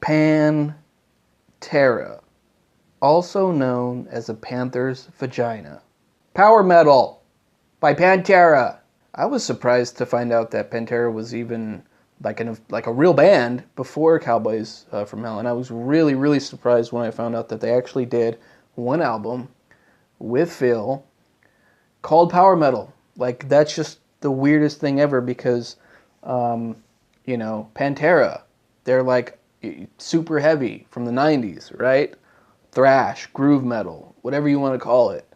Pantera, also known as a panther's vagina. Power Metal by Pantera. I was surprised to find out that Pantera was even like a real band before Cowboys from Hell, and I was really, really surprised when I found out that they actually did one album with Phil called Power Metal. Like, that's just the weirdest thing ever because, you know, Pantera, they're like super heavy from the 90s, right? Thrash, groove metal, whatever you want to call it.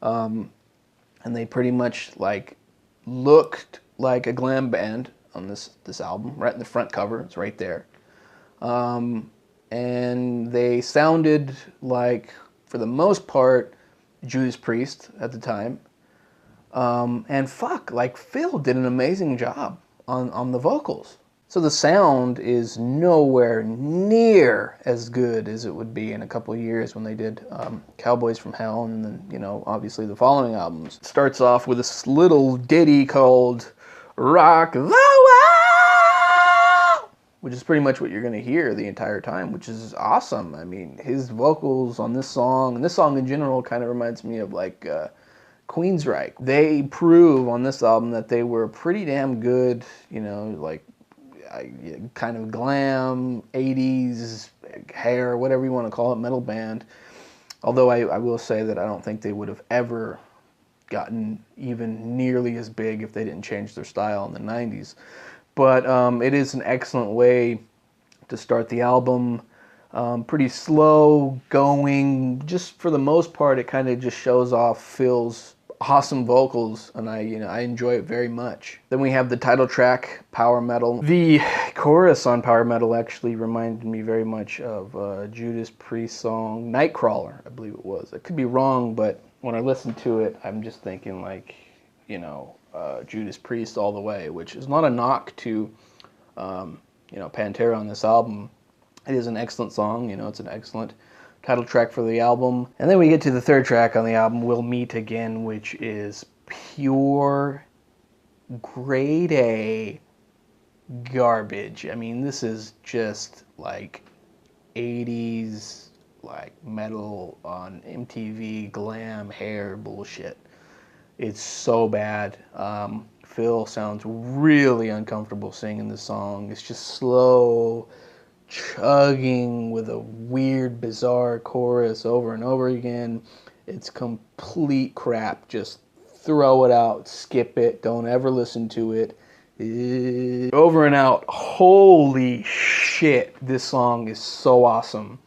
And they pretty much like looked like a glam band on this album, right in the front cover. It's right there. And they sounded like, for the most part, Judas Priest at the time. And fuck, like Phil did an amazing job on the vocals. So the sound is nowhere near as good as it would be in a couple of years when they did Cowboys from Hell, and then, you know, obviously the following albums. It starts off with this little ditty called Rock the World, which is pretty much what you're going to hear the entire time, which is awesome. I mean, his vocals on this song, and this song in general, kind of reminds me of like Queensryche. They prove on this album that they were pretty damn good, you know, like kind of glam, 80s, hair, whatever you want to call it, metal band. Although I will say that I don't think they would have ever gotten even nearly as big if they didn't change their style in the 90s. But it is an excellent way to start the album. Pretty slow going. Just for the most part, it kind of just shows off Phil's awesome vocals, and I enjoy it very much. Then we have the title track, Power Metal. The chorus on Power Metal actually reminded me very much of Judas Priest song Nightcrawler, I believe it was. I could be wrong, but when I listen to it, I'm just thinking like, you know, Judas Priest all the way, which is not a knock to, you know, Pantera on this album. It is an excellent song, you know, it's an excellent title track for the album. And then we get to the third track on the album, We'll Meet Again, which is pure grade A garbage. I mean, this is just like 80s like metal on MTV glam hair bullshit. It's so bad. Phil sounds really uncomfortable singing this song. It's just slow, chugging with a weird, bizarre chorus over and over again. It's complete crap. Just throw it out, skip it, don't ever listen to it. Over and out. Holy shit, this song is so awesome.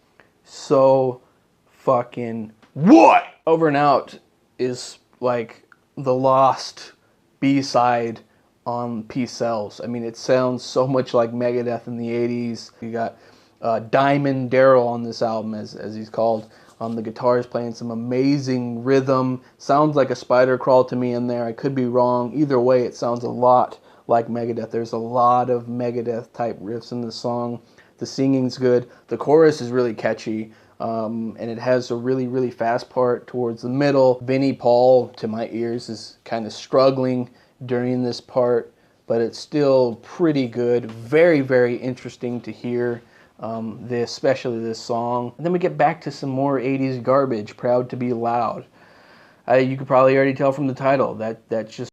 So fucking what? Over and Out is like the lost B-side on Peace Sells. I mean, it sounds so much like Megadeth in the 80s. You got Diamond Daryl on this album, as he's called, on the guitars, playing some amazing rhythm. Sounds like a spider crawl to me in there. I could be wrong. Either way, it sounds a lot like Megadeth. There's a lot of Megadeth type riffs in the song. The singing's good. The chorus is really catchy. And it has a really, really fast part towards the middle. Vinnie Paul, to my ears, is kind of struggling during this part, but it's still pretty good. Very, very interesting to hear, especially this song. And then we get back to some more 80s garbage, Proud to Be Loud. You could probably already tell from the title that that's just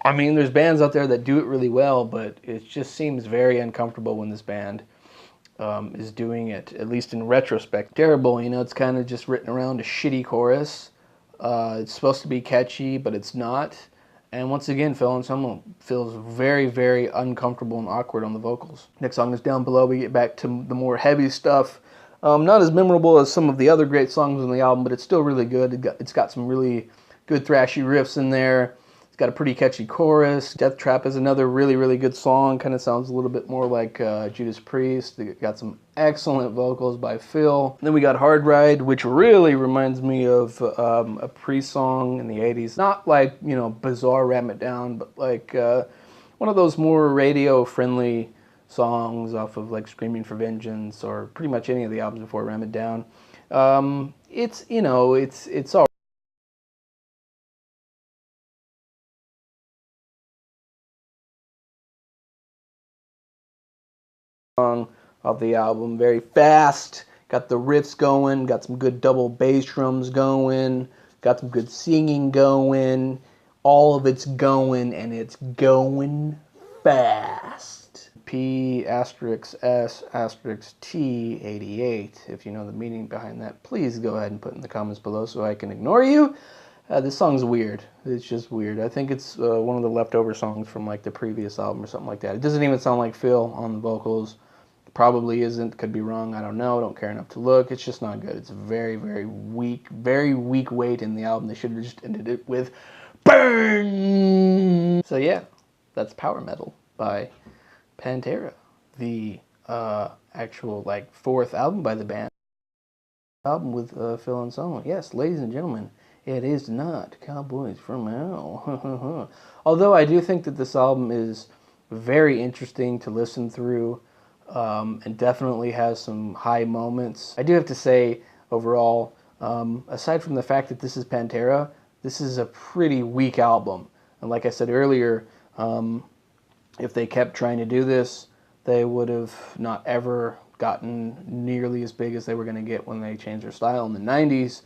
I mean, there's bands out there that do it really well, but it just seems very uncomfortable when this band is doing it, at least in retrospect. Terrible, you know, it's kind of just written around a shitty chorus. It's supposed to be catchy, but it's not. And once again, Phil Anselmo feels very, very uncomfortable and awkward on the vocals. Next song is Down Below. We get back to the more heavy stuff. Not as memorable as some of the other great songs on the album, but it's still really good. It's got some really good thrashy riffs in there. It's got a pretty catchy chorus. Death Trap is another really, really good song. Kind of sounds a little bit more like Judas Priest. It got some excellent vocals by Phil. Then we got Hard Ride, which really reminds me of a Priest song in the 80s. Not like, you know, bizarre Ram It Down, but like one of those more radio-friendly songs off of like Screaming for Vengeance or pretty much any of the albums before Ram It Down. It's, you know, it's all Song of the album, very fast, got the riffs going, got some good double bass drums going, got some good singing going, all of it's going, and it's going fast. P asterisk S asterisk T 88. If you know the meaning behind that, please go ahead and put in the comments below so I can ignore you. This song's weird. It's just weird. I think it's one of the leftover songs from like the previous album or something like that. It doesn't even sound like Phil on the vocals. It probably isn't. Could be wrong. I don't know. Don't care enough to look. It's just not good. It's a very, very weak weight in the album. They should have just ended it with burn. So yeah, that's Power Metal by Pantera, the actual like fourth album by the band. Album with Phil and Solo. Yes, ladies and gentlemen, it is not Cowboys from Hell. Although I do think that this album is very interesting to listen through, and definitely has some high moments. I do have to say, overall, aside from the fact that this is Pantera, this is a pretty weak album. And like I said earlier, if they kept trying to do this, they would have not ever gotten nearly as big as they were going to get when they changed their style in the 90s.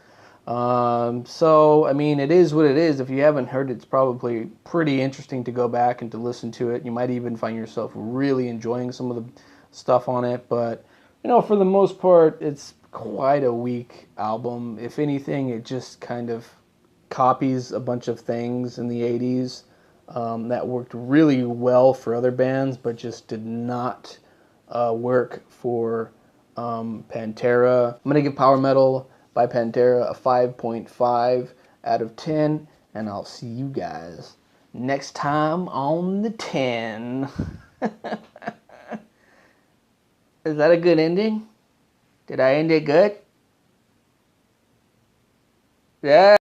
So, I mean, it is what it is. If you haven't heard it, it's probably pretty interesting to go back and to listen to it. You might even find yourself really enjoying some of the stuff on it. But, you know, for the most part, it's quite a weak album. If anything, it just kind of copies a bunch of things in the 80s that worked really well for other bands, but just did not work for Pantera. I'm going to give Power Metal by Pantera a 5.5 out of 10, and I'll see you guys next time on the 10. Is that a good ending? Did I end it good? Yeah.